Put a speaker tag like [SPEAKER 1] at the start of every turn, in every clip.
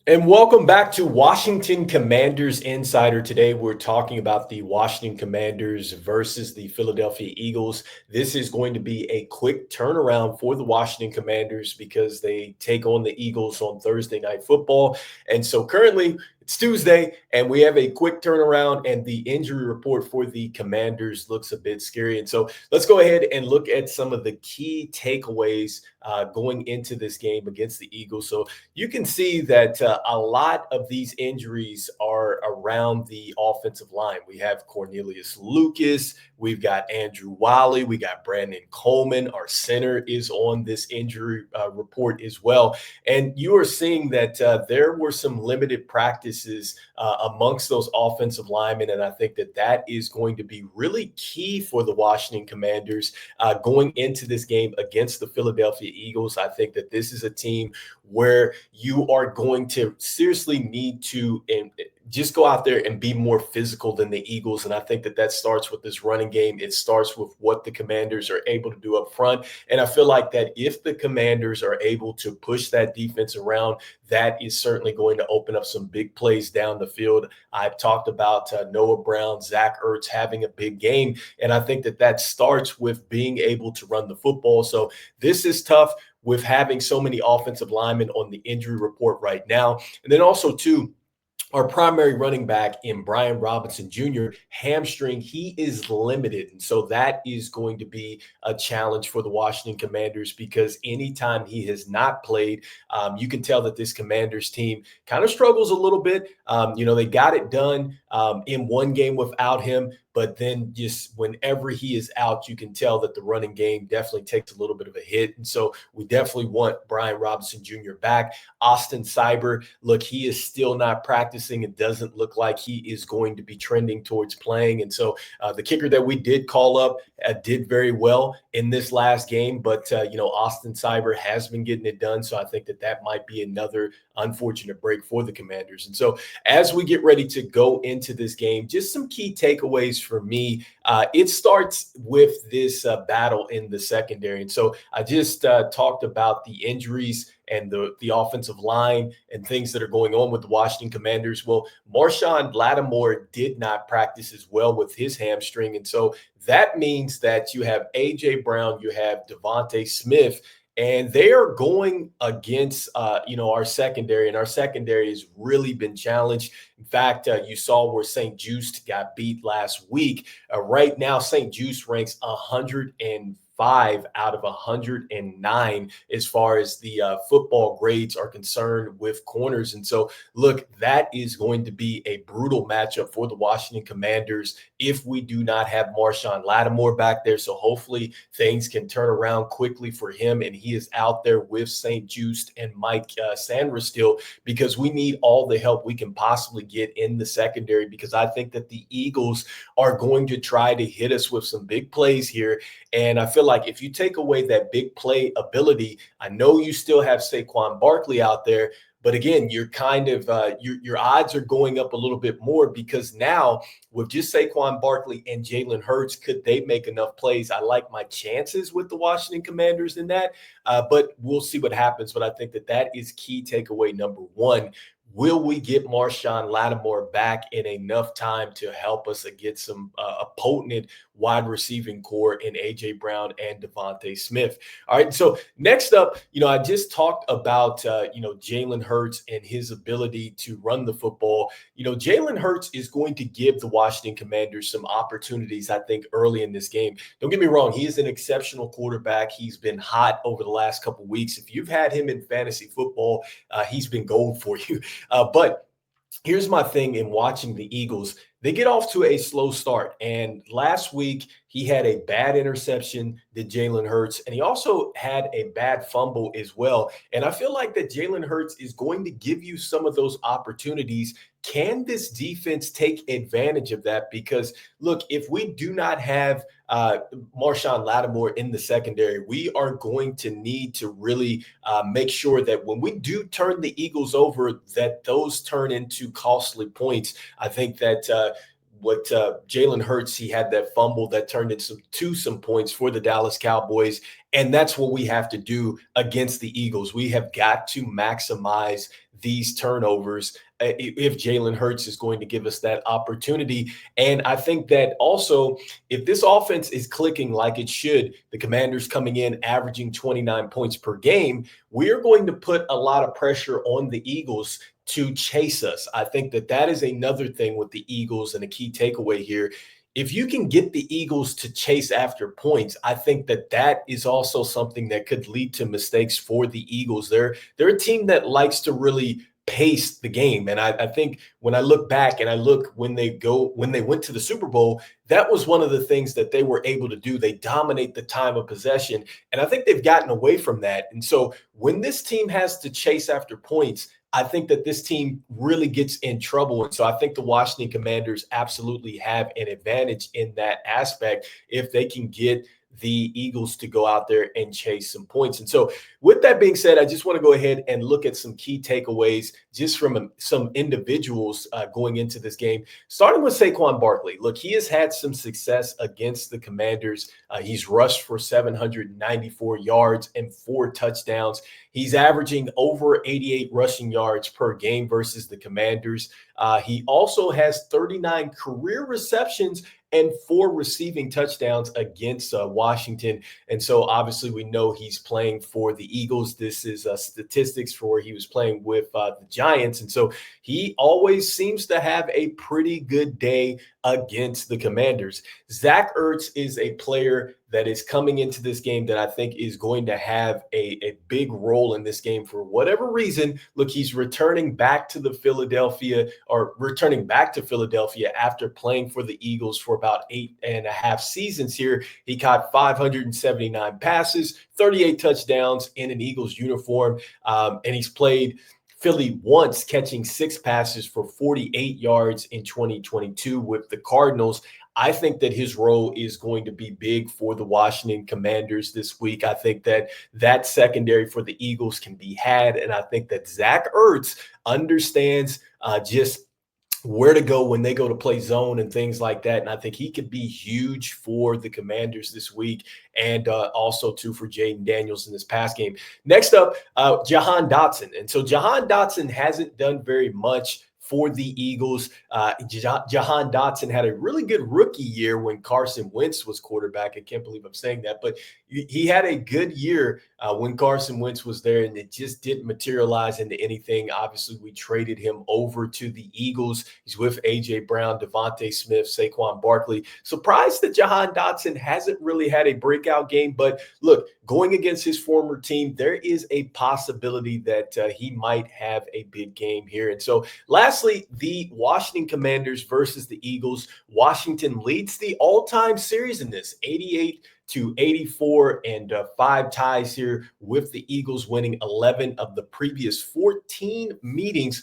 [SPEAKER 1] And welcome back to Washington Commanders Insider. Today, we're talking about the Washington Commanders versus the Philadelphia Eagles. This is going to be a quick turnaround for the Washington Commanders because they take on the Eagles on Thursday Night Football. And so currently, it's Tuesday, and we have a quick turnaround, and the injury report for the Commanders looks a bit scary. And so let's go ahead and look at some of the key takeaways going into this game against the Eagles. So you can see that a lot of these injuries are around the offensive line. We have Cornelius Lucas, we've got Andrew Wiley, we got Brandon Coleman. Our center is on this injury report as well. And you are seeing that there were some limited practices amongst those offensive linemen. And I think that that is going to be really key for the Washington Commanders going into this game against the Philadelphia Eagles. I think that this is a team where you are going to seriously need to just go out there and be more physical than the Eagles. And I think that that starts with this running game. It starts with what the Commanders are able to do up front. And I feel like that if the Commanders are able to push that defense around, that is certainly going to open up some big plays down the field. I've talked about Noah Brown, Zach Ertz having a big game. And I think that that starts with being able to run the football. So this is tough with having so many offensive linemen on the injury report right now. And then also, too, our primary running back in Brian Robinson Jr., hamstring, he is limited. And so that is going to be a challenge for the Washington Commanders because anytime he has not played, you can tell that this Commanders team kind of struggles a little bit. They got it done in one game without him. But then just whenever he is out, you can tell that the running game definitely takes a little bit of a hit. And so we definitely want Brian Robinson Jr. back. Austin Cyber, look, he is still not practicing. It doesn't look like he is going to be trending towards playing. And so the kicker that we did call up did very well in this last game. But, Austin Cyber has been getting it done. So I think that that might be another unfortunate break for the Commanders. And so as we get ready to go into this game, just some key takeaways for me. It starts with this battle in the secondary. And so I just talked about the injuries and the offensive line and things that are going on with the Washington Commanders. Well, Marshon Lattimore did not practice as well with his hamstring. And so that means that you have A.J. Brown, you have Devontae Smith, and they are going against, our secondary, and our secondary has really been challenged. In fact, you saw where St. Juste got beat last week. Right now, St. Juste ranks 105 out of 109 as far as the football grades are concerned with corners. And so, look, that is going to be a brutal matchup for the Washington Commanders if we do not have Marshon Lattimore back there. So hopefully things can turn around quickly for him, and he is out there with St. Juste and Mike Sanders still, because we need all the help we can possibly get in the secondary, because I think that the Eagles are going to try to hit us with some big plays here. And I feel like if you take away that big play ability, I know you still have Saquon Barkley out there, but again, you're kind of your odds are going up a little bit more, because now with just Saquon Barkley and Jalen Hurts, could they make enough plays? I like my chances with the Washington Commanders in that, but we'll see what happens. But I think that that is key takeaway number one. Will we get Marshon Lattimore back in enough time to help us get some a potent wide receiving core in A.J. Brown and Devontae Smith? All right, so next up, I just talked about, Jalen Hurts and his ability to run the football. Jalen Hurts is going to give the Washington Commanders some opportunities, I think, early in this game. Don't get me wrong. He is an exceptional quarterback. He's been hot over the last couple of weeks. If you've had him in fantasy football, he's been gold for you. But here's my thing in watching the Eagles. They get off to a slow start. And last week, he had a bad interception, did Jalen Hurts, and he also had a bad fumble as well. And I feel like that Jalen Hurts is going to give you some of those opportunities. Can this defense take advantage of that? Because, look, if we do not have Marshon Lattimore in the secondary, we are going to need to really make sure that when we do turn the Eagles over, that those turn into costly points. I think that Jalen Hurts, he had that fumble that turned into some points for the Dallas Cowboys. And that's what we have to do against the Eagles. We have got to maximize these turnovers if Jalen Hurts is going to give us that opportunity. And I think that also, if this offense is clicking like it should, the Commanders coming in averaging 29 points per game, we're going to put a lot of pressure on the Eagles to chase us. I think that that is another thing with the Eagles, and a key takeaway here. If you can get the Eagles to chase after points, I think that that is also something that could lead to mistakes for the Eagles. They're a team that likes to really pace the game. And I think when I look back and I look when they went to the Super Bowl, that was one of the things that they were able to do. They dominate the time of possession. And I think they've gotten away from that. And so when this team has to chase after points, I think that this team really gets in trouble. And so I think the Washington Commanders absolutely have an advantage in that aspect if they can get the Eagles to go out there and chase some points. And so, with that being said, I just want to go ahead and look at some key takeaways just from some individuals going into this game, starting with Saquon Barkley. Look, he has had some success against the Commanders. He's rushed for 794 yards and 4 touchdowns. He's averaging over 88 rushing yards per game versus the Commanders. He also has 39 career receptions and 4 receiving touchdowns against Washington. And so obviously we know he's playing for the Eagles. This is statistics for he was playing with the Giants. And so he always seems to have a pretty good day against the Commanders. Zach Ertz is a player that is coming into this game that I think is going to have a big role in this game for whatever reason. Look, he's returning back to Philadelphia after playing for the Eagles for about 8.5 seasons here. He caught 579 passes, 38 touchdowns in an Eagles uniform, and he's played Philly once, catching 6 passes for 48 yards in 2022 with the Cardinals. I think that his role is going to be big for the Washington Commanders this week. I think that that secondary for the Eagles can be had, and I think that Zach Ertz understands just where to go when they go to play zone and things like that. And I think he could be huge for the Commanders this week, and also too for Jaden Daniels in this pass game. Next up, Jahan Dotson. And so Jahan Dotson hasn't done very much for the Eagles. Jahan Dotson had a really good rookie year when Carson Wentz was quarterback. I can't believe I'm saying that, but he had a good year when Carson Wentz was there, and it just didn't materialize into anything. Obviously, we traded him over to the Eagles. He's with A.J. Brown, Devontae Smith, Saquon Barkley. Surprised that Jahan Dotson hasn't really had a breakout game, but look, going against his former team, there is a possibility that he might have a big game here. And so lastly, the Washington Commanders versus the Eagles. Washington leads the all-time series in this, 88-84, and 5 ties here, with the Eagles winning 11 of the previous 14 meetings.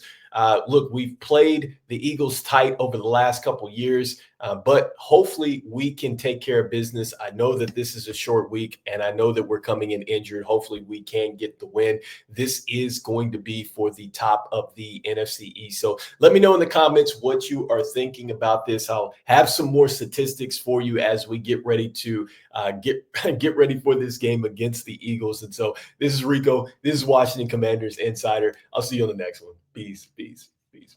[SPEAKER 1] Look, we've played the Eagles tight over the last couple years, but hopefully we can take care of business. I know that this is a short week, and I know that we're coming in injured. Hopefully we can get the win. This is going to be for the top of the NFC East. So let me know in the comments what you are thinking about this. I'll have some more statistics for you as we get ready to get ready for this game against the Eagles. And so this is Rico. This is Washington Commanders Insider. I'll see you on the next one. Peace, peace, peace.